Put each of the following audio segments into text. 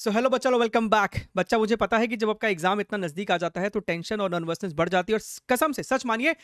So hello बच्चा, welcome back. बच्चा, मुझे पता है कि जब आपका एग्जाम इतना नजदीक आ जाता है तो टेंशन और नर्वसनेस बढ़ जाती है, और कसम से सच मानिए,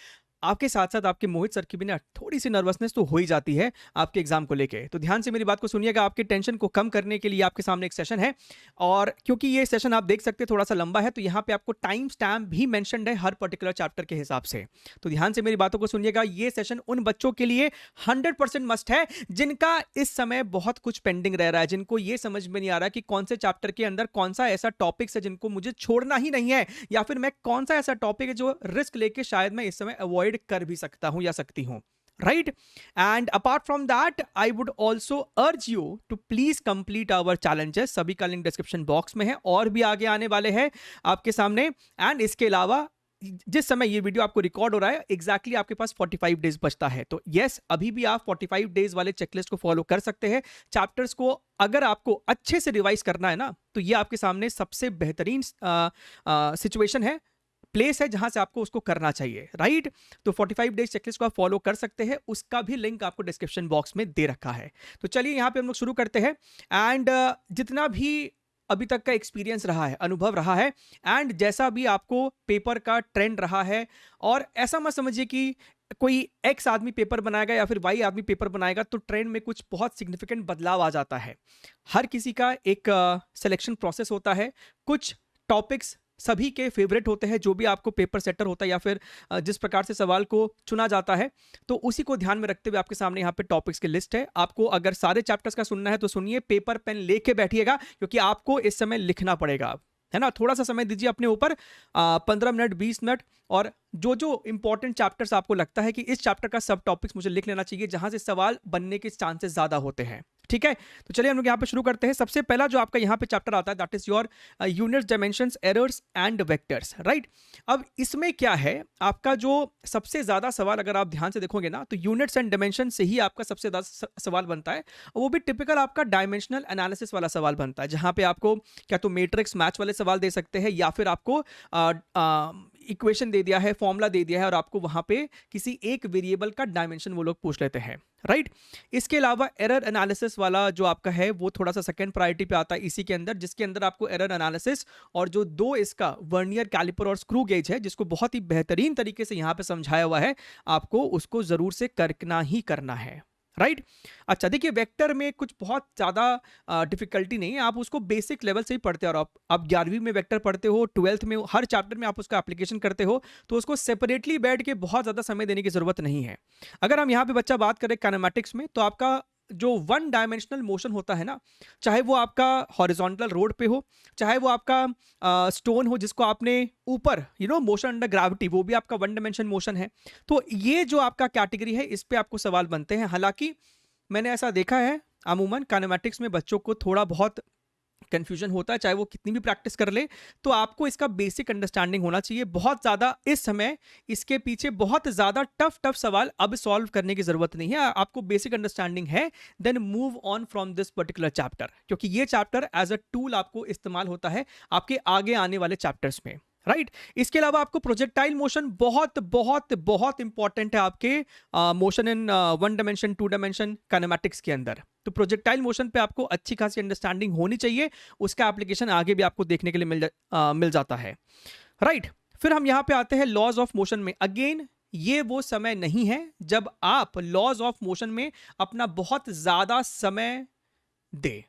आपके साथ साथ आपके मोहित सर की भी ना थोड़ी सी नर्वसनेस तो हो ही जाती है आपके एग्जाम को लेके। तो ध्यान से मेरी बात को सुनिएगा। आपके टेंशन को कम करने के लिए आपके सामने एक सेशन है, और क्योंकि ये सेशन आप देख सकते हैं थोड़ा सा लंबा है, तो यहाँ पे आपको टाइम स्टैम्प भी मेंशन्ड है हर पर्टिकुलर चैप्टर के हिसाब से। तो ध्यान से मेरी बातों को सुनिएगा। ये सेशन उन बच्चों के लिए 100% मस्ट है जिनका इस समय बहुत कुछ पेंडिंग रह रहा है, जिनको ये समझ में नहीं आ रहा कि कौन से चैप्टर के अंदर कौन सा ऐसा टॉपिक है जिनको मुझे छोड़ना ही नहीं है, या फिर मैं कौन सा ऐसा टॉपिक है जो रिस्क लेके शायद मैं इस समय अवॉइड कर भी सकता हूं या सकती हूं। Right? And apart from that, I would also urge you to please complete our challenges। सभी का लिंक डिस्क्रिप्शन बॉक्स में है, और भी आगे आने वाले हैं आपके सामने। एंड इसके अलावा जिस समय ये वीडियो आपको रिकॉर्ड हो रहा है, एग्जैक्टली आपके पास 45 डेज बचता है। तो यस, अभी भी आप 45 डेज वाले चेकलिस्ट को फॉलो कर सकते हैं। चैप्टर्स को अगर आपको अच्छे से रिवाइज करना है ना, तो ये आपके सामने सबसे बेहतरीन सिचुएशन है, प्लेस है जहां से आपको उसको करना चाहिए। राइट? तो 45 डेज चेकलिस्ट को आप फॉलो कर सकते हैं, उसका भी लिंक आपको डिस्क्रिप्शन बॉक्स में दे रखा है। तो चलिए यहां पे हम लोग शुरू करते हैं। एंड जितना भी अभी तक का एक्सपीरियंस रहा है, अनुभव रहा है, एंड जैसा भी आपको पेपर का ट्रेंड रहा है, और ऐसा मत समझिए कि कोई एक्स आदमी पेपर बनाएगा या फिर वाई आदमी पेपर बनाएगा तो ट्रेंड में कुछ बहुत सिग्निफिकेंट बदलाव आ जाता है। हर किसी का एक सिलेक्शन प्रोसेस होता है। कुछ टॉपिक्स सभी के फेवरेट होते हैं, जो भी आपको पेपर सेटर होता है या फिर जिस प्रकार से सवाल को चुना जाता है, तो उसी को ध्यान में रखते हुए आपके सामने यहाँ पे टॉपिक्स की लिस्ट है। आपको अगर सारे चैप्टर्स का सुनना है तो सुनिए, पेपर पेन लेके बैठिएगा, क्योंकि आपको इस समय लिखना पड़ेगा, है ना। थोड़ा सा समय दीजिए अपने ऊपर, 15 मिनट 20 मिनट, और जो जो इंपॉर्टेंट चैप्टर्स आपको लगता है कि इस चैप्टर का सब टॉपिक्स मुझे लिख लेना चाहिए, जहां से सवाल बनने के चांसेस ज्यादा होते हैं। ठीक है, तो चलिए हम लोग यहाँ पे शुरू करते हैं। सबसे पहला जो आपका यहाँ पे चैप्टर आता है, that is your units, dimensions, errors and vectors. Right? अब इसमें क्या है, आपका जो सबसे ज्यादा सवाल अगर आप ध्यान से देखोगे ना, तो यूनिट्स एंड डायमेंशन से ही आपका सबसे ज्यादा सवाल बनता है। वो भी टिपिकल आपका डायमेंशनल एनालिसिस वाला सवाल बनता है, जहां पे आपको क्या तो मैट्रिक्स मैच वाले सवाल दे सकते हैं, या फिर आपको इक्वेशन दे दिया है, फॉर्मूला दे दिया है, और आपको वहां पे किसी एक वेरिएबल का डायमेंशन वो लोग पूछ लेते हैं। राइट? इसके अलावा एरर एनालिसिस वाला जो आपका है, वो थोड़ा सा सेकंड प्रायोरिटी पे आता है इसी के अंदर, जिसके अंदर आपको एरर एनालिसिस और जो दो इसका वर्नियर कैलिपर और स्क्रू गेज है, जिसको बहुत ही बेहतरीन तरीके से यहाँ पे समझाया हुआ है, आपको उसको जरूर से करना ही करना है। राइट? अच्छा, देखिए, वेक्टर में कुछ बहुत ज़्यादा डिफिकल्टी नहीं है, आप उसको बेसिक लेवल से ही पढ़ते हो। और आप 11वीं में वेक्टर पढ़ते हो, 12th में हर चैप्टर में आप उसका एप्लीकेशन करते हो, तो उसको सेपरेटली बैठ के बहुत ज़्यादा समय देने की ज़रूरत नहीं है। अगर हम यहाँ पे बच्चा बात करें काइनेमैटिक्स में, तो आपका जो वन डायमेंशनल मोशन होता है ना, चाहे वो आपका हॉरिजॉन्टल रोड पे हो, चाहे वो आपका स्टोन हो जिसको आपने ऊपर मोशन अंडर ग्रेविटी, वो भी आपका वन डायमेंशन मोशन है। तो ये जो आपका कैटेगरी है, इस पे आपको सवाल बनते हैं। हालांकि मैंने ऐसा देखा है, अमूमन काइनेमैटिक्स में बच्चों को थोड़ा बहुत कंफ्यूजन होता है, चाहे वो कितनी भी प्रैक्टिस कर ले, तो आपको इसका बेसिक अंडरस्टैंडिंग होना चाहिए। बहुत ज़्यादा इस समय इसके पीछे बहुत ज़्यादा टफ टफ सवाल अब सॉल्व करने की ज़रूरत नहीं है। आपको बेसिक अंडरस्टैंडिंग है, then move on from this particular chapter, क्योंकि ये चैप्टर एज अ टूल आपको इस्तेमाल होता है आपके आगे आने वाले चैप्टर्स में। राइट? इसके अलावा आपको प्रोजेक्टाइल मोशन बहुत बहुत बहुत इंपॉर्टेंट है आपके motion in one dimension, two dimension kinematics के अंदर। तो प्रोजेक्टाइल मोशन पे आपको अच्छी खासी अंडरस्टैंडिंग होनी चाहिए, उसका एप्लीकेशन आगे भी आपको देखने के लिए मिल जाता है। राइट? फिर हम यहाँ पे आते हैं लॉज ऑफ मोशन में। अगेन, ये वो समय नहीं है जब आप लॉज ऑफ मोशन में अपना बहुत ज्यादा समय दे,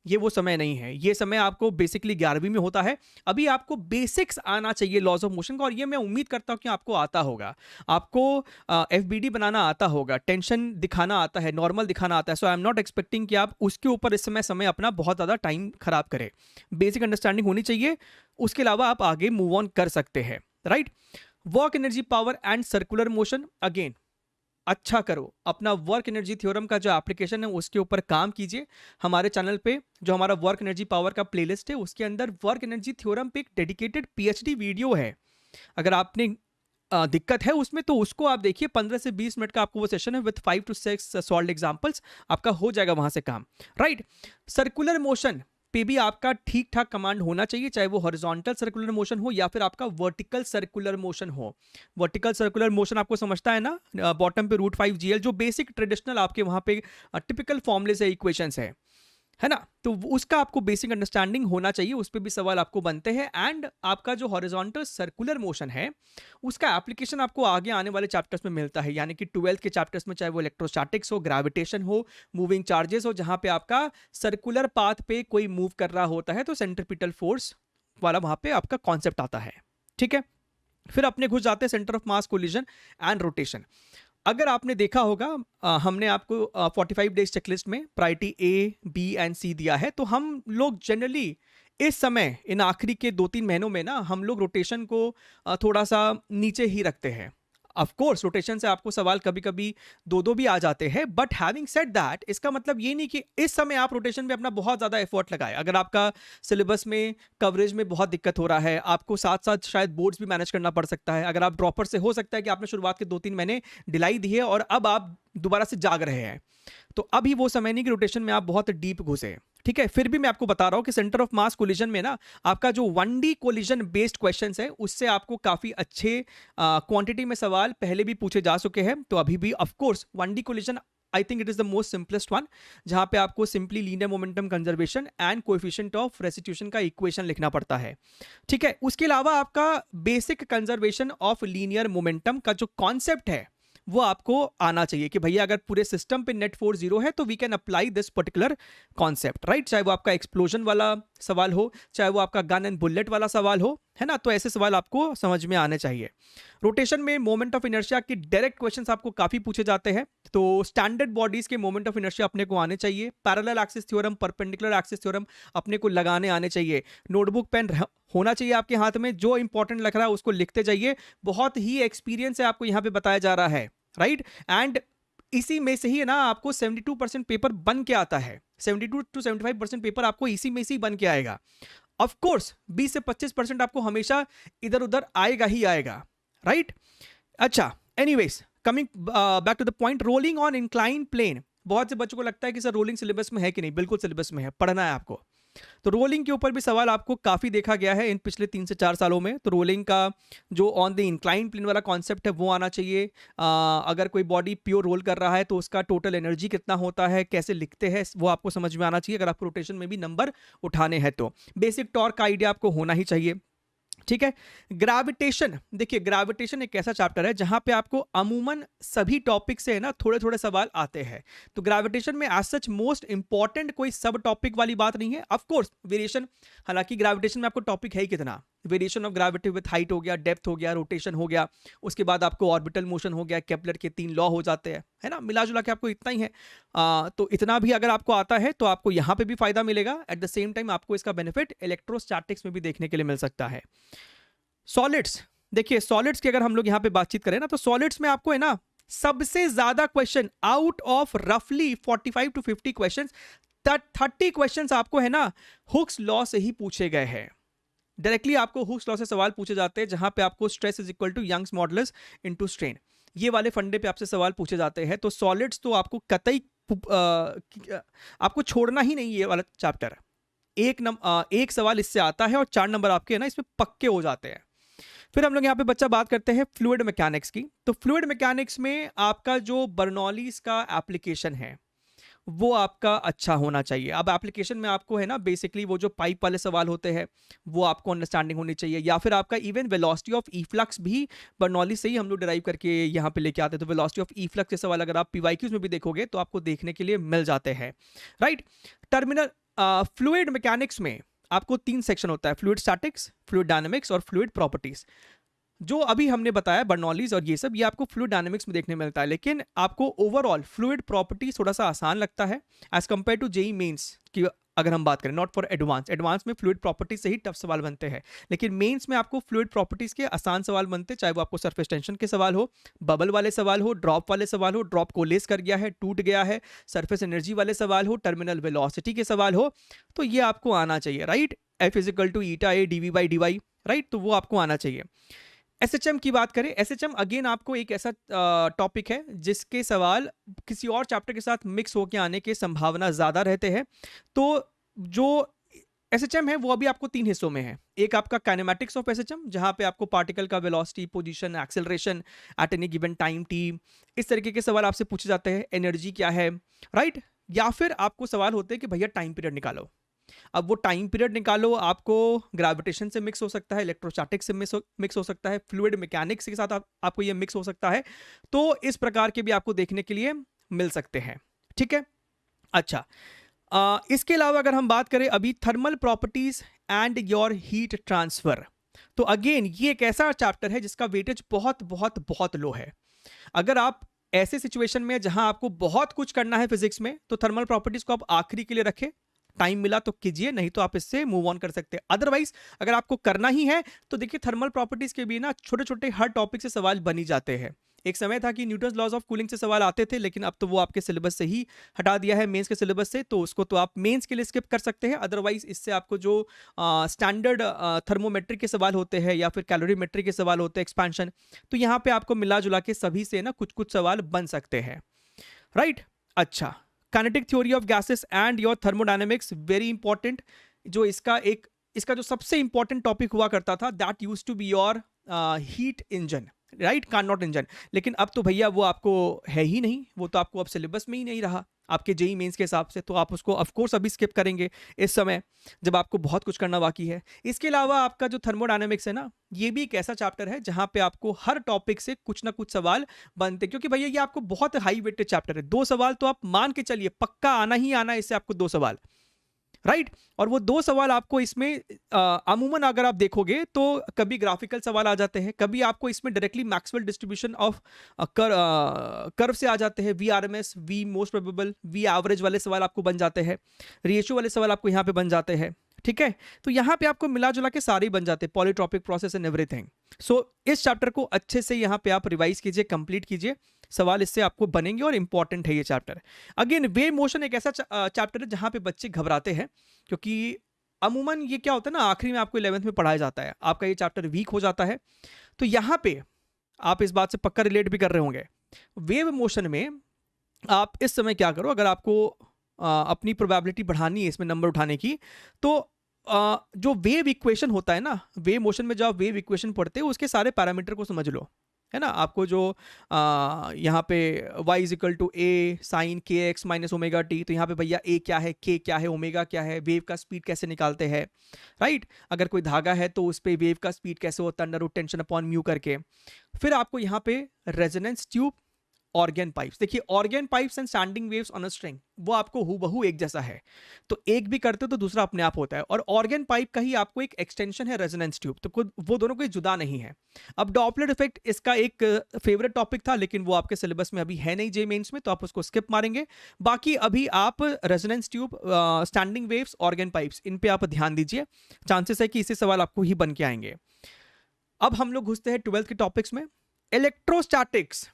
ये वो समय नहीं है। ये समय आपको बेसिकली 11वीं में होता है। अभी आपको बेसिक्स आना चाहिए लॉज ऑफ मोशन का, और ये मैं उम्मीद करता हूं कि आपको आता होगा। आपको एफबीडी बनाना आता होगा, टेंशन दिखाना आता है, नॉर्मल दिखाना आता है। सो आई एम नॉट एक्सपेक्टिंग कि आप उसके ऊपर इस समय अपना बहुत ज़्यादा टाइम खराब करें। बेसिक अंडरस्टैंडिंग होनी चाहिए, उसके अलावा आप आगे मूव ऑन कर सकते हैं। Right? Work energy power and circular motion, again अच्छा करो, अपना वर्क एनर्जी थ्योरम का जो एप्लीकेशन है उसके ऊपर काम कीजिए। हमारे चैनल पे जो हमारा वर्क एनर्जी पावर का प्लेलिस्ट है, उसके अंदर वर्क एनर्जी थ्योरम पे एक डेडिकेटेड पीएचडी वीडियो है। अगर आपने दिक्कत है उसमें, तो उसको आप देखिए। 15 से 20 मिनट का आपको वो सेशन है, विद 5 to 6 सॉल्व्ड एग्जांपल्स, आपका हो जाएगा वहां से काम। राइट? सर्कुलर मोशन पे भी आपका ठीक ठाक कमांड होना चाहिए, चाहे वो हॉरिजॉन्टल सर्कुलर मोशन हो या फिर आपका वर्टिकल सर्कुलर मोशन हो। वर्टिकल सर्कुलर मोशन आपको समझता है ना, बॉटम पे √5 GL, जो बेसिक ट्रेडिशनल आपके वहां पे टिपिकल फॉर्मूले से इक्वेशंस है। है ना? तो उसका आपको बेसिक अंडरस्टैंडिंग होना चाहिए, उस पे भी सवाल आपको बनते हैं। एंड आपका जो हॉरिजॉन्टल सर्कुलर मोशन है, उसका एप्लीकेशन आपको आगे आने वाले चैप्टर्स में मिलता है, यानी कि 12th के चैप्टर्स में, चाहे वो इलेक्ट्रोस्टैटिक्स हो, ग्रेविटेशन हो, मूविंग चार्जेस हो, जहां पे आपका सर्कुलर पाथ पे कोई मूव कर रहा होता है तो सेंट्रीपिटल फोर्स वाला वहां पे आपका कॉन्सेप्ट आता है। ठीक है, फिर अपने घुस जाते हैं centre of mass collision and rotation. अगर आपने देखा होगा, हमने आपको 45 डेज चेकलिस्ट में प्रायोरिटी ए, बी एंड सी दिया है। तो हम लोग जनरली इस समय, इन आखिरी के 2-3 महीनों में ना, हम लोग रोटेशन को थोड़ा सा नीचे ही रखते हैं। ऑफ कोर्स रोटेशन से आपको सवाल कभी कभी दो दो भी आ जाते हैं, बट हैविंग सेड दैट, इसका मतलब ये नहीं कि इस समय आप रोटेशन में अपना बहुत ज्यादा एफर्ट लगाए। अगर आपका सिलेबस में कवरेज में बहुत दिक्कत हो रहा है, आपको साथ साथ शायद बोर्ड्स भी मैनेज करना पड़ सकता है, अगर आप ड्रॉपर से, हो सकता है कि आपने शुरुआत के 2-3 महीने ढिलाई दी है और अब आप दोबारा से जाग रहे हैं, तो अभी वो समय नहीं कि रोटेशन में आप बहुत डीप घुसे। ठीक है, फिर भी मैं आपको बता रहा हूं कि सेंटर ऑफ मास कोलिजन में ना, आपका जो 1D कोलिजन बेस्ड क्वेश्चंस है, उससे आपको काफी अच्छे क्वांटिटी में सवाल पहले भी पूछे जा चुके हैं। तो अभी भी of course 1D collision, I think it is the most simplest one, जहां पे आपको simply linear momentum conservation and coefficient of restitution का इक्वेशन लिखना पड़ता है। ठीक है, उसके अलावा आपका basic conservation of linear momentum का जो कॉन्सेप्ट है वो आपको आना चाहिए कि भैया अगर पूरे सिस्टम पे नेट फोर्स 0 है तो we can apply this particular concept, right? चाहे वो आपका एक्सप्लोजन वाला सवाल हो, चाहे वो आपका गन एंड बुलेट वाला सवाल हो, है ना? तो ऐसे सवाल आपको समझ में आने चाहिए। रोटेशन में मोमेंट ऑफ इनर्शिया के डायरेक्ट क्वेश्चंस आपको काफी पूछे जाते हैं, तो स्टैंडर्ड बॉडीज के मोमेंट ऑफ इनर्शिया अपने को आने चाहिए। Parallel axis theorem, perpendicular axis theorem अपने को लगाने आने चाहिए। नोटबुक पेन होना चाहिए आपके हाथ में, जो इंपॉर्टेंट लग रहा है उसको लिखते जाइए। बहुत ही एक्सपीरियंस है आपको यहाँ पे बताया जा रहा है, राइट? एंड इसी में से ही ना आपको 72% पेपर बन के आता है। 72 to 75% पेपर आपको इसी में से ही बन के आएगा। ऑफ कोर्स 20 से 25% आपको हमेशा इधर उधर आएगा ही आएगा, राइट? अच्छा, anyways coming back to the point, rolling on incline plane. बहुत से बच्चों को लगता है कि सर रोलिंग सिलेबस में है कि नहीं, बिल्कुल सिलेबस में है, पढ़ना है आपको। तो रोलिंग के ऊपर भी सवाल आपको काफी देखा गया है इन पिछले 3 से 4 सालों में। तो रोलिंग का जो ऑन द इंक्लाइन प्लेन वाला कॉन्सेप्ट है वो आना चाहिए। अगर कोई बॉडी प्योर रोल कर रहा है तो उसका टोटल एनर्जी कितना होता है, कैसे लिखते हैं, वो आपको समझ में आना चाहिए अगर आपको रोटेशन में भी नंबर उठाने हैं तो। बेसिक टॉर्क का आइडिया आपको होना ही चाहिए। ठीक है, ग्रेविटेशन, देखिए ग्रेविटेशन एक ऐसा चैप्टर है जहां पे आपको अमूमन सभी टॉपिक से है ना थोड़े थोड़े सवाल आते हैं। तो ग्रेविटेशन में एज सच मोस्ट इंपॉर्टेंट कोई सब टॉपिक वाली बात नहीं है। ऑफ कोर्स वेरिएशन, हालांकि ग्रेविटेशन में आपको टॉपिक है ही कितना, variation of gravity with height हो गया, डेप्थ हो गया, रोटेशन हो गया, उसके बाद आपको ऑर्बिटल मोशन हो गया, केपलर के 3 लॉ हो जाते हैं, है ना? मिला जुला के आपको इतना ही है। तो इतना भी अगर आपको आता है तो आपको यहाँ पे भी फायदा मिलेगा। एट द सेम टाइम आपको इसका बेनिफिट इलेक्ट्रोस्टैटिक्स में भी देखने के लिए मिल सकता है। सॉलिड्स, देखिए सॉलिड्स की अगर हम लोग यहाँ पे बातचीत करें ना, तो सॉलिड्स में आपको है ना सबसे ज्यादा क्वेश्चन, आउट ऑफ रफली 45 to 50 क्वेश्चन, 30 क्वेश्चन आपको है ना हुक्स लॉ से ही पूछे गए हैं। डायरेक्टली आपको हुक्स लॉ से सवाल पूछे जाते हैं, जहां पे आपको stress is equal to Young's modulus into strain, ये वाले फंडे पे आपसे सवाल पूछे जाते हैं। तो सॉलिड्स तो आपको कतई आपको छोड़ना ही नहीं, ये वाला चैप्टर। एक सवाल इससे आता है और 4 नंबर आपके है ना इसमें पक्के हो जाते हैं। फिर हम लोग यहाँ पे बच्चा बात करते हैं फ्लूइड मैकेनिक्स की। तो फ्लूइड मैकेनिक्स में आपका जो बर्नौलीज का एप्लीकेशन है वो आपका अच्छा होना चाहिए। अब एप्लीकेशन में आपको है ना बेसिकली वो जो पाइप वाले सवाल होते हैं वो आपको अंडरस्टैंडिंग होनी चाहिए, या फिर आपका even velocity of E flux भी बर्नौली से ही हम लोग डिराइव करके यहाँ पे लेके आते हैं। तो वेलोसिटी ऑफ ई फ्लक्स के सवाल अगर आप पीवाईक्यूज में भी देखोगे तो आपको देखने के लिए मिल जाते हैं, राइट? टर्मिनल फ्लूइड मैकेनिक्स में आपको 3 सेक्शन होता है, फ्लूइड स्टैटिक्स, फ्लूइड डायनामिक्स और फ्लूइड प्रॉपर्टीज। जो अभी हमने बताया बर्नौलीज और ये सब, ये आपको फ्लूइड डायनामिक्स में देखने मिलता है, लेकिन आपको ओवरऑल फ्लूइड प्रॉपर्टीज थोड़ा सा आसान लगता है as compare to JEE Mains की अगर हम बात करें, नॉट फॉर एडवांस। एडवांस में फ्लूइड प्रॉपर्टीज से ही टफ सवाल बनते हैं, लेकिन मेंस में आपको फ्लूइड प्रॉपर्टीज के आसान सवाल बनते हैं, चाहे वो आपको सरफेस टेंशन के सवाल हो, बबल वाले सवाल हो, ड्रॉप वाले सवाल हो, ड्रॉप कोलेस कर गया है, टूट गया है, सरफेस एनर्जी वाले सवाल हो, टर्मिनल वेलोसिटी के सवाल हो, तो ये आपको आना चाहिए, right? F is equal to eta A d v by d y, right? तो वो आपको आना चाहिए। एसएचएम की बात करें, एसएचएम अगेन आपको एक ऐसा टॉपिक है जिसके सवाल किसी और चैप्टर के साथ मिक्स होकर आने के संभावना ज्यादा रहते हैं। तो जो एसएचएम है वो अभी आपको 3 हिस्सों में है। एक आपका काइनेमैटिक्स ऑफ एसएचएम, जहां पे आपको पार्टिकल का velocity, position, acceleration at any given time T, इस तरीके के सवाल आपसे पूछे जाते हैं। एनर्जी क्या है, राइट? या फिर आपको सवाल होते हैं कि भैया टाइम पीरियड निकालो। अब वो टाइम पीरियड निकालो, आपको ग्रेविटेशन से मिक्स हो सकता है, इलेक्ट्रोस्टैटिक से मिक्स हो सकता है, फ्लूइड मैकेनिक्स के साथ आपको ये मिक्स हो सकता है। तो इस प्रकार के भी आपको देखने के लिए मिल सकते हैं। ठीक है, अच्छा। इसके अलावा अगर हम बात करें अभी thermal properties and your heat transfer, तो अगेन ये एक ऐसा चैप्टर है जिसका वेटेज बहुत बहुत बहुत लो है। अगर आप ऐसे सिचुएशन में जहां आपको बहुत कुछ करना है फिजिक्स में, तो थर्मल प्रॉपर्टीज को आप आखिरी के लिए रखें। टाइम मिला तो कीजिए, नहीं तो आप इससे मूव ऑन कर सकते हैं। अदरवाइज अगर आपको करना ही है तो देखिए थर्मल प्रॉपर्टीज के भी ना छोटे छोटे हर टॉपिक से सवाल बन ही जाते हैं। एक समय था कि न्यूटन्स लॉज ऑफ कूलिंग से सवाल आते थे, लेकिन अब तो वो आपके सिलेबस से ही हटा दिया है, मेंस के सिलेबस से, तो उसको तो आप मेंस के लिए स्किप कर सकते हैं। अदरवाइज इससे आपको जो स्टैंडर्ड थर्मोमेट्री के सवाल होते हैं या फिर कैलोरीमेट्री के सवाल होते हैं एक्सपेंशन, तो यहाँ पे आपको मिला जुला के सभी से ना कुछ कुछ सवाल बन सकते हैं। राइट, अच्छा। Kinetic theory of gases and your thermodynamics, very important. जो इसका जो सबसे इंपॉर्टेंट टॉपिक हुआ करता था, that used to be your heat engine, right, Carnot engine. लेकिन अब तो भैया वो आपको है ही नहीं, वो तो आपको अब सिलेबस में ही नहीं रहा आपके जेई मेंस के हिसाब से, तो आप उसको ऑफ कोर्स अभी स्किप करेंगे इस समय जब आपको बहुत कुछ करना बाकी है। इसके अलावा आपका जो थर्मोडायनेमिक्स है ना, ये भी एक ऐसा चैप्टर है जहां पे आपको हर टॉपिक से कुछ ना कुछ सवाल बनते, क्योंकि भैया ये आपको बहुत हाई वेटेड चैप्टर है। 2 सवाल तो आप मान के चलिए पक्का आना ही आना है इससे, आपको 2 सवाल, राइट। और वो 2 सवाल आपको इसमें अमूमन अगर आप देखोगे तो कभी ग्राफिकल सवाल आ जाते हैं, कभी आपको इसमें directly Maxwell distribution of curve से आ जाते हैं, v RMS, v most probable, v average वाले सवाल आपको बन जाते हैं, रेशियो वाले सवाल आपको यहाँ पे बन जाते हैं। ठीक है, तो यहाँ पे आपको मिला जुला के सारे ही बन जाते हैं, पॉलीट्रॉपिक प्रोसेस एंड एवरीथिंग। सो इस चैप्टर को अच्छे से यहाँ पे आप रिवाइज कीजिए, कंप्लीट कीजिए, सवाल इससे आपको बनेंगे और इंपॉर्टेंट है ये चैप्टर। अगेन वेव मोशन एक ऐसा चैप्टर है जहां पे बच्चे घबराते हैं, क्योंकि अमूमन ये क्या होता है ना, आखिरी में आपको 11th में पढ़ाया जाता है, आपका ये चैप्टर वीक हो जाता है। तो यहाँ पे आप इस बात से पक्का रिलेट भी कर रहे होंगे। वेव मोशन में आप इस समय क्या करो, अगर आपको अपनी प्रोबेबिलिटी बढ़ानी है इसमें नंबर उठाने की, तो जो वेव इक्वेशन होता है ना, वेव मोशन में जो आप वेव इक्वेशन पढ़ते हो उसके सारे पैरामीटर को समझ लो, है ना। आपको जो यहाँ पे y is equal to a sine के एक्स माइनस ओमेगा टी, तो यहाँ पे भैया a क्या है, k क्या है, ओमेगा क्या है, वेव का स्पीड कैसे निकालते हैं, राइट। अगर कोई धागा है तो उस पर वेव का स्पीड कैसे होता है, under root tension upon mu करके। फिर आपको यहाँ पे रेजोनेंस ट्यूब, ऑर्गन पाइप्स, देखिए organ pipes and standing waves on a string, वो आपको हूबहू एक जैसा है, तो एक भी करते हो तो दूसरा अपने आप होता है। और ऑर्गन पाइप का ही आपको एक एक्सटेंशन है रेजोनेंस ट्यूब, तो खुद वो दोनों कोई जुदा नहीं है। अब डॉपलर इफेक्ट इसका एक फेवरेट टॉपिक था, लेकिन वो आपके सिलेबस में अभी है नहीं जे मेंस में, तो आप उसको स्किप मारेंगे। बाकी अभी आप resonance tube, standing waves, organ pipes, इन पे आप ध्यान दीजिए, चांसेस है कि इसी सवाल आपको ही बन के आएंगे। अब हम लोग घुसते हैं 12th के टॉपिक्स में। इलेक्ट्रोस्टैटिक्स,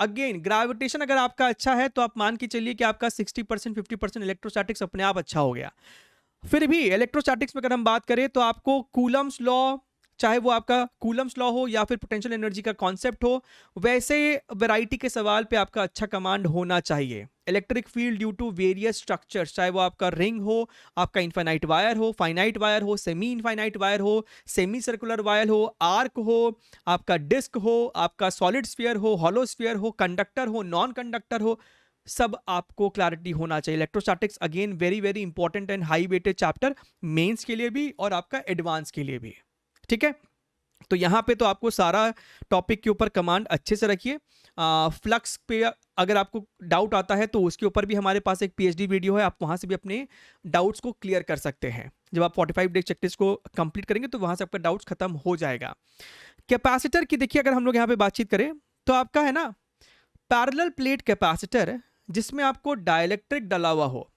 अगेन ग्रेविटेशन अगर आपका अच्छा है तो आप मान के चलिए कि आपका 60% 50% इलेक्ट्रोस्टैटिक्स अपने आप अच्छा हो गया। फिर भी इलेक्ट्रोस्टैटिक्स में अगर हम बात करें तो आपको कूलम्स लॉ, चाहे वो आपका कूलम्स लॉ हो या फिर पोटेंशियल एनर्जी का कॉन्सेप्ट हो, वैसे वैरायटी के सवाल पे आपका अच्छा कमांड होना चाहिए। Electric field due to various structures, चाहे वो आपका रिंग हो, आपका इनफाइनाइट वायर हो, फाइनाइट वायर हो, सेमी इनफाइनाइट वायर हो, सेमी सर्कुलर वायर हो, आर्क हो, आपका डिस्क हो, आपका सॉलिड स्फीयर हो, हॉलो स्फीयर हो, कंडक्टर हो, नॉन कंडक्टर हो, सब आपको क्लैरिटी होना चाहिए। Electrostatics again very very important and high weighted chapter, mains के लिए भी और आपका एडवांस के लिए भी। ठीक है, तो यहाँ पे तो आपको सारा टॉपिक के ऊपर कमांड अच्छे से रखिए। फ्लक्स पे अगर आपको डाउट आता है तो उसके ऊपर भी हमारे पास एक पीएचडी वीडियो है, आप वहाँ से भी अपने डाउट्स को क्लियर कर सकते हैं। जब आप 45 डे चेकलिस्ट को कंप्लीट करेंगे तो वहाँ से आपका डाउट्स खत्म हो जाएगा। कैपेसिटर की देखिए, अगर हम लोग यहाँ पे बातचीत करें तो आपका है ना पैरेलल प्लेट कैपेसिटर, जिसमें आपको डाइलेक्ट्रिक डला हुआ हो,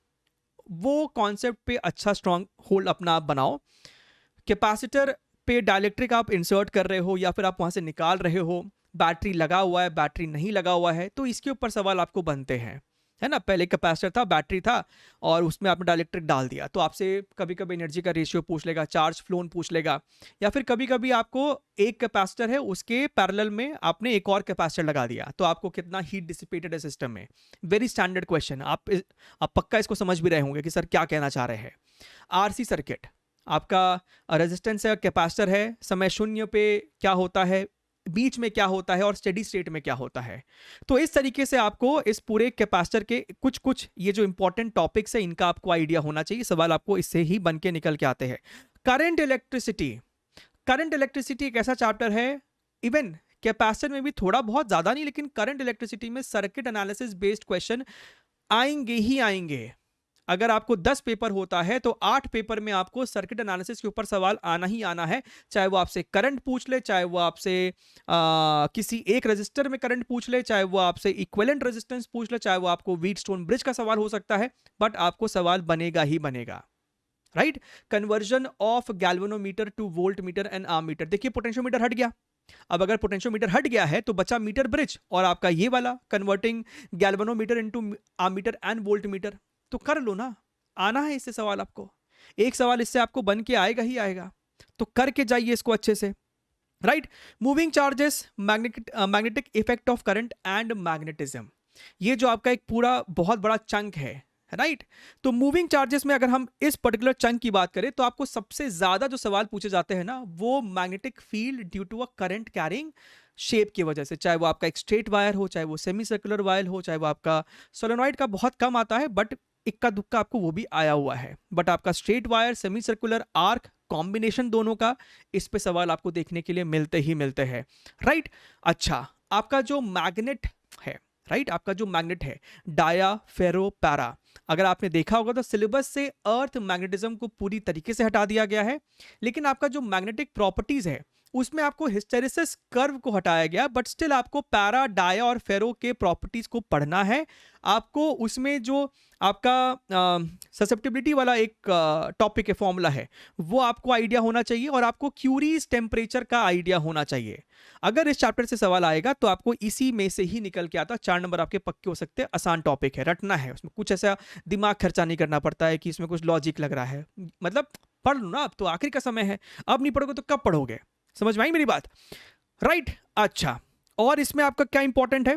वो कॉन्सेप्ट पे अच्छा स्ट्रॉन्ग होल्ड अपना आप बनाओ। कैपेसिटर पे डाइलेक्ट्रिक आप इंसर्ट कर रहे हो या फिर आप वहां से निकाल रहे हो, बैटरी लगा हुआ है, बैटरी नहीं लगा हुआ है, तो इसके ऊपर सवाल आपको बनते हैं, है ना। पहले कैपेसिटर था, बैटरी था, और उसमें आपने डाइलेक्ट्रिक डाल दिया, तो आपसे कभी कभी एनर्जी का रेशियो पूछ लेगा, चार्ज फ्लोन पूछ लेगा, या फिर कभी कभी आपको एक कैपेसिटर है उसके पैरेलल में आपने एक और कैपेसिटर लगा दिया, तो आपको कितना हीट डिसिपेटेड है सिस्टम में। वेरी स्टैंडर्ड क्वेश्चन, आप पक्का इसको समझ भी रहे होंगे कि सर क्या कहना चाह रहे हैं। आरसी सर्किट, आपका रेजिस्टेंस है, कैपेसिटर है, समय शून्य पे क्या होता है, बीच में क्या होता है और स्टेडी स्टेट में क्या होता है। तो इस तरीके से आपको इस पूरे कैपेसिटर के कुछ कुछ ये जो इंपॉर्टेंट टॉपिक्स है इनका आपको आइडिया होना चाहिए। सवाल आपको इससे ही बन के निकल के आते हैं। करंट इलेक्ट्रिसिटी, करंट इलेक्ट्रिसिटी एक ऐसा चैप्टर है, इवन कैपेसिटर में भी थोड़ा बहुत ज्यादा नहीं, लेकिन करंट इलेक्ट्रिसिटी में सर्किट एनालिसिस बेस्ड क्वेश्चन आएंगे ही आएंगे। अगर आपको 10 पेपर होता है तो 8 पेपर में आपको सर्किट एनालिसिस के ऊपर सवाल आना ही आना है। चाहे वो आपसे करंट पूछ ले, चाहे वो आपसे किसी एक रजिस्टर में करंट पूछ ले, चाहे वो आपसे इक्विवेलेंट रेजिस्टेंस पूछ ले, चाहे वो आपको व्हीटस्टोन ब्रिज का सवाल हो सकता है, बट आपको सवाल बनेगा ही बनेगा। Right, conversion of galvanometer to voltmeter and ammeter. देखिए पोटेंशियोमीटर हट गया, अब अगर पोटेंशियोमीटर हट गया है तो बचा मीटर ब्रिज और आपका ये वाला converting galvanometer into ammeter and voltmeter. तो कर लो ना, आना है इससे सवाल आपको, एक सवाल इससे आपको बन के आएगा ही आएगा, तो करके जाइए इसको अच्छे से। Right, moving charges, magnetic effect of current and magnetism, ये जो आपका एक पूरा बहुत बड़ा चंक है। राइट, तो मूविंग चार्जेस में अगर हम इस पर्टिकुलर चंक की बात करें तो आपको सबसे ज्यादा जो सवाल पूछे जाते हैं ना, वो magnetic field due to a current carrying shape की वजह से, चाहे वो आपका एक स्ट्रेट वायर हो, चाहे वो सेमी सर्कुलर वायर हो, चाहे वो आपका सोलेनॉइड का बहुत कम आता है, बट इक्का दुक्का आपको वो भी आया हुआ है, बट आपका straight wire, semi circular, arc, combination दोनों का, इस पे सवाल आपको देखने के लिए मिलते ही मिलते हैं। राइट, अच्छा, आपका जो मैग्नेट है, राइट, आपका जो मैग्नेट है डाया फेरो पैरा, अगर आपने देखा होगा तो सिलेबस से अर्थ मैग्नेटिज्म को पूरी तरीके से हटा दिया गया है, लेकिन आपका जो मैग्नेटिक प्रॉपर्टीज है उसमें आपको हिस्टेरेसिस कर्व को हटाया गया, बट स्टिल आपको पैरा, डाया और फेरो के प्रॉपर्टीज को पढ़ना है। आपको उसमें जो आपका ससेप्टिबिलिटी वाला एक टॉपिक है, फॉर्मूला है, वो आपको आइडिया होना चाहिए, और आपको क्यूरीज टेम्परेचर का आइडिया होना चाहिए। अगर इस चैप्टर से सवाल आएगा तो आपको इसी में से ही निकल के आता, 4 नंबर आपके पक्के हो सकते हैं, आसान टॉपिक है, रटना है, उसमें कुछ ऐसा दिमाग खर्चा नहीं करना पड़ता है कि इसमें कुछ लॉजिक लग रहा है, मतलब पढ़ लो ना, अब तो आखिरी का समय है, अब नहीं पढ़ोगे तो कब पढ़ोगे, समझ में आई मेरी बात। राइट, अच्छा, और इसमें आपका क्या इंपॉर्टेंट है,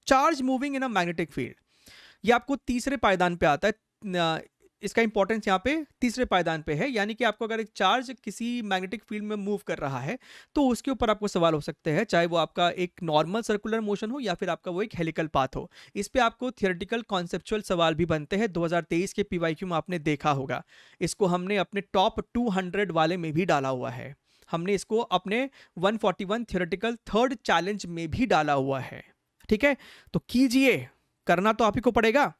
charge moving in a magnetic field, ये आपको तीसरे पायदान पे आता है, इसका इंपॉर्टेंस यहाँ पे तीसरे पायदान पे है, यानी कि आपको अगर एक चार्ज किसी मैग्नेटिक फील्ड में मूव कर रहा है तो उसके ऊपर आपको सवाल हो सकते हैं, चाहे वो आपका एक नॉर्मल सर्कुलर मोशन हो या फिर आपका वो एक हेलिकल पाथ हो। इस पे आपको थियोरेटिकल कॉन्सेप्चुअल सवाल भी बनते हैं, 2023 के पीवाईक्यू में आपने देखा होगा, इसको हमने अपने टॉप 200 वाले में भी डाला हुआ है, हमने इसको अपने 141 थियोरेटिकल थर्ड चैलेंज में भी डाला हुआ है। ठीक है, तो कीजिए, करना तो आप ही को पड़ेगा।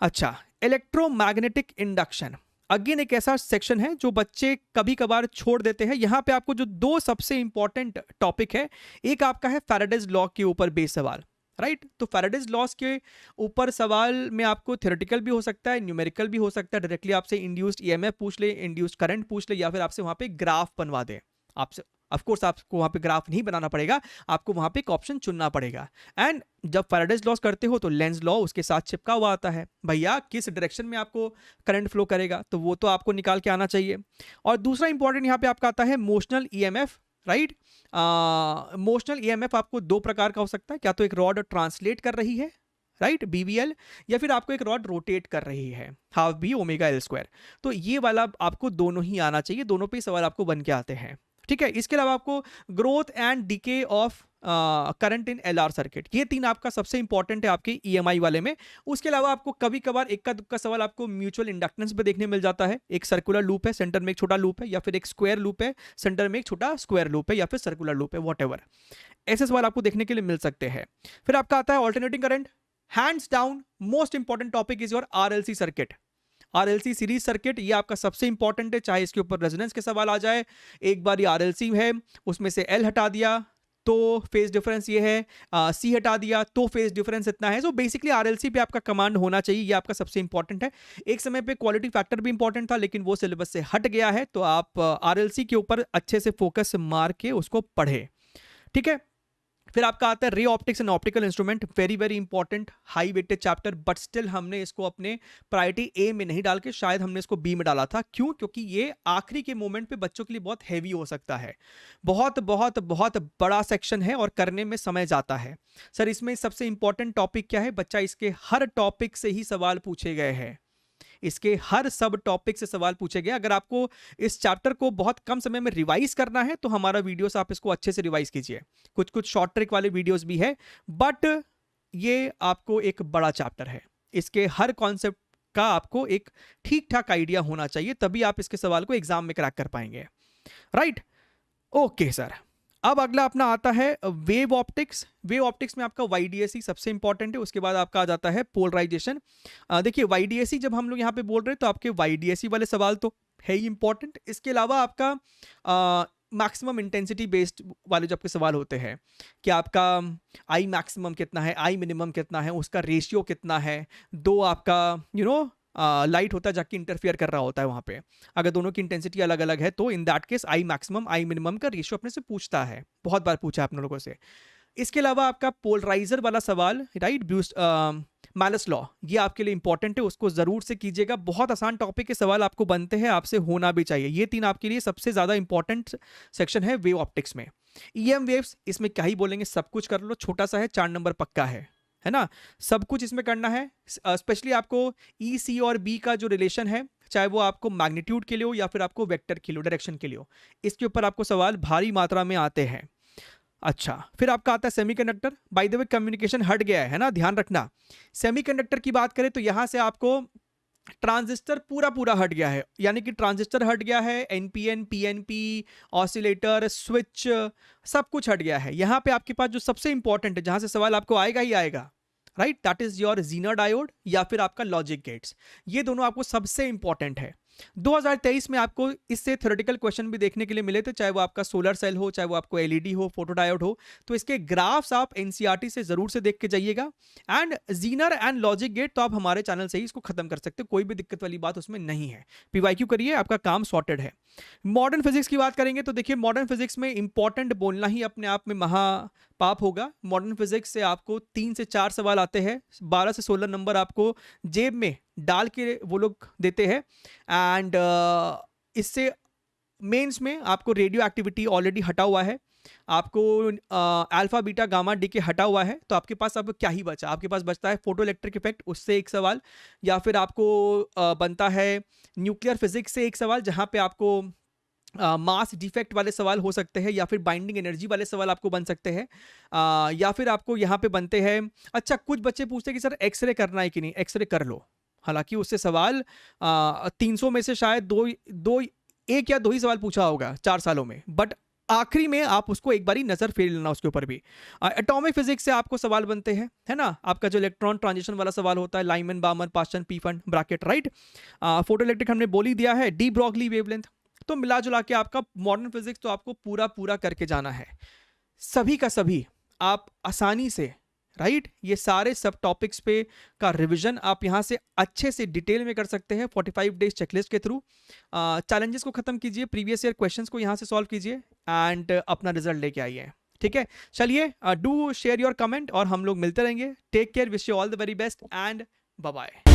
अच्छा, इलेक्ट्रोमैग्नेटिक इंडक्शन, अगेन एक ऐसा सेक्शन है जो बच्चे कभी कभार छोड़ देते हैं। यहां पे आपको जो 2 सबसे इंपॉर्टेंट टॉपिक है, एक आपका है फैराडेज लॉ के ऊपर बेस सवाल, राइट, तो फैराडेज लॉस के ऊपर सवाल में आपको थ्योरेटिकल भी हो सकता है, न्यूमेरिकल भी हो सकता है, डायरेक्टली आपसे इंड्यूस्ड ईएमएफ पूछ ले, इंड्यूस्ड करंट पूछ ले, या फिर आपसे वहां पे ग्राफ बनवा दे। आपसे ऑफ कोर्स आपको वहां पे ग्राफ नहीं बनाना पड़ेगा, आपको वहां पे एक ऑप्शन चुनना पड़ेगा। एंड जब फैराडेज लॉस करते हो तो लेंज लॉ उसके साथ चिपका हुआ आता है, भैया किस डायरेक्शन में आपको करंट फ्लो करेगा, तो वो तो आपको निकाल के आना चाहिए। और दूसरा इंपॉर्टेंट यहाँ पे आपका आता है motional EMF, right, motional EMF आपको 2 प्रकार का हो सकता है, क्या तो एक रॉड ट्रांसलेट कर रही है, राइट, बीवीएल, या फिर आपको एक रॉड रोटेट कर रही है, half B omega L square. तो ये वाला आपको दोनों ही आना चाहिए, दोनों पे सवाल आपको बन के आते हैं। ठीक है, इसके अलावा आपको growth and DK of current in LR circuit, ये 3 आपका सबसे इंपॉर्टेंट है आपके ईएमआई वाले में। उसके अलावा आपको कभी कभार इक्का दुक्का सवाल आपको म्यूचुअल इंडक्टेंस पे देखने मिल जाता है, एक सर्कुलर लूप है, सेंटर में एक छोटा लूप है, या फिर एक स्क्वायर लूप है, सेंटर में एक छोटा स्क्वायर लूप है, या फिर सर्कुलर लूप है, वॉटएवर, ऐसे सवाल आपको देखने के लिए मिल सकते हैं। फिर आपका आता है alternating current, hands down most important topic is your RLC circuit, RLC series circuit, ये आपका सबसे इंपॉर्टेंट है, चाहे इसके ऊपर रेजोनेंस के सवाल आ जाए। एक बार ये आरएलसी है, उसमें से एल हटा दिया तो फेज डिफरेंस ये है, सी हटा दिया तो फेज डिफरेंस इतना है। सो बेसिकली आरएलसी पे आपका कमांड होना चाहिए, ये आपका सबसे इंपॉर्टेंट है। एक समय पे क्वालिटी फैक्टर भी इंपॉर्टेंट था, लेकिन वो सिलेबस से हट गया है, तो आप आरएलसी के ऊपर अच्छे से फोकस मार के उसको पढ़े। ठीक है, फिर आपका आता है ray optics and optical instrument, very very important high weighted chapter, but still हमने इसको अपने प्रायोरिटी ए में नहीं डाल के शायद हमने इसको बी में डाला था। क्यों? क्योंकि ये आखिरी के मोमेंट पे बच्चों के लिए बहुत हैवी हो सकता है, बहुत बहुत बहुत बड़ा सेक्शन है और करने में समय जाता है। सर इसमें सबसे इंपॉर्टेंट टॉपिक क्या है? बच्चा इसके हर टॉपिक से ही सवाल पूछे गए हैं, इसके हर सब टॉपिक से सवाल पूछे गए। अगर आपको इस चैप्टर को बहुत कम समय में रिवाइज करना है तो हमारा वीडियोस आप इसको अच्छे से रिवाइज कीजिए। कुछ कुछ शॉर्ट ट्रिक वाले वीडियोस भी है, बट ये आपको एक बड़ा चैप्टर है, इसके हर कॉन्सेप्ट का आपको एक ठीक ठाक आइडिया होना चाहिए, तभी आप इसके सवाल को एग्जाम में क्रैक कर पाएंगे। Right, okay sir. अब अगला अपना आता है वेव ऑप्टिक्स। वेव ऑप्टिक्स में आपका वाईडीएसी सबसे इंपॉर्टेंट है, उसके बाद आपका आ जाता है पोलराइजेशन। देखिए वाईडीएसी जब हम लोग यहाँ पे बोल रहे हैं तो आपके वाईडीएसी वाले सवाल तो है ही इंपॉर्टेंट, इसके अलावा आपका मैक्सिमम इंटेंसिटी बेस्ड वाले जो आपके सवाल होते हैं कि आपका आई मैक्सिमम कितना है, आई मिनिमम कितना है, उसका रेशियो कितना है, दो आपका लाइट होता है जाके इंटरफियर कर रहा होता है वहाँ पे, अगर दोनों की इंटेंसिटी अलग अलग है तो in that case I maximum I minimum का रेशियो अपने से पूछता है, बहुत बार पूछा है अपने लोगों से। इसके अलावा आपका पोलराइजर वाला सवाल, राइट, मैलस लॉ, ये आपके लिए इंपॉर्टेंट है, उसको जरूर से कीजिएगा। बहुत आसान टॉपिक के सवाल आपको बनते हैं, आपसे होना भी चाहिए। ये तीन आपके लिए सबसे ज्यादा इंपॉर्टेंट सेक्शन है वेव ऑप्टिक्स में। ईएम वेव्स, इसमें क्या ही बोलेंगे, सब कुछ कर लो, छोटा सा है, 4 नंबर पक्का है ना, सब कुछ इसमें करना है। स्पेशली आपको ई सी और बी का जो रिलेशन है, चाहे वो आपको मैग्नीट्यूड के लिए हो या फिर आपको वेक्टर के लिए, डायरेक्शन के लिए हो, इसके ऊपर आपको सवाल भारी मात्रा में आते हैं। अच्छा, फिर आपका आता है semiconductor. By the way communication हट गया है ना, ध्यान रखना। सेमीकंडक्टर की बात करें तो यहां से आपको ट्रांजिस्टर पूरा पूरा हट गया है, यानी कि ट्रांजिस्टर हट गया है, एनपीएन, पीएनपी, ऑसिलेटर, स्विच, सब कुछ हट गया है। यहां पे आपके पास जो सबसे इंपॉर्टेंट है, जहां से सवाल आपको आएगा ही आएगा, right, that is your Zener diode या फिर आपका लॉजिक गेट्स। ये दोनों आपको सबसे इंपॉर्टेंट है। 2023 में आपको इससे थ्योरेटिकल क्वेश्चन भी देखने के लिए मिले थे, चाहे वो आपका सोलर सेल हो, चाहे वो आपको एलईडी हो, फोटो डायोड हो, तो इसके ग्राफ्स आप एनसीईआरटी से जरूर से देख के जाइएगा। And Zener and logic gate तो आप हमारे चैनल से ही इसको खत्म कर सकते हो, कोई भी दिक्कत वाली बात उसमें नहीं है। पीवाईक्यू करिए, आपका काम सॉर्टेड है। मॉडर्न फिजिक्स की बात करेंगे तो देखिए मॉडर्न फिजिक्स में इंपॉर्टेंट बोलना ही अपने आप में महापाप होगा। मॉडर्न फिजिक्स से आपको 3 से 4 सवाल आते हैं, 12 से 16 नंबर आपको जेब में डाल के वो लोग देते हैं। एंड इससे मेंस में आपको रेडियो एक्टिविटी ऑलरेडी हटा हुआ है, आपको अल्फा बीटा गामा डी के हटा हुआ है, तो आपके पास अब क्या ही बचा, आपके पास बचता है फोटो इलेक्ट्रिक इफेक्ट, उससे एक सवाल, या फिर आपको बनता है न्यूक्लियर फिजिक्स से एक सवाल, जहां पे आपको मास डिफेक्ट वाले सवाल हो सकते हैं, या फिर बाइंडिंग एनर्जी वाले सवाल आपको बन सकते हैं, या फिर आपको यहाँ पे बनते हैं। अच्छा, कुछ बच्चे पूछते हैं कि सर एक्सरे करना है कि नहीं, एक्सरे कर लो, हालांकि उससे सवाल 300 में से शायद एक या दो ही सवाल पूछा होगा 4 सालों में, बट आखिरी में आप उसको एक बारी नजर फेर लेना उसके ऊपर भी। एटॉमिक फिजिक्स से आपको सवाल बनते हैं, है ना, आपका जो इलेक्ट्रॉन ट्रांजिशन वाला सवाल होता है, Lyman Balmer Paschen Pfund bracket, right. Photo electric हमने बोल ही दिया है, डी ब्रॉगली वेवलेंथ। तो मिला जुला के आपका मॉडर्न फिजिक्स तो आपको पूरा पूरा करके जाना है, सभी का सभी आप आसानी से, राइट, ये सारे सब टॉपिक्स पे का रिवीजन आप यहाँ से अच्छे से डिटेल में कर सकते हैं 45 डेज चेकलिस्ट के थ्रू। चैलेंजेस को खत्म कीजिए, प्रीवियस ईयर क्वेश्चंस को यहाँ से सॉल्व कीजिए एंड अपना रिजल्ट लेके आइए। ठीक है, चलिए, डू शेयर योर कमेंट और हम लोग मिलते रहेंगे। Take care, wish you all the very best and bye bye.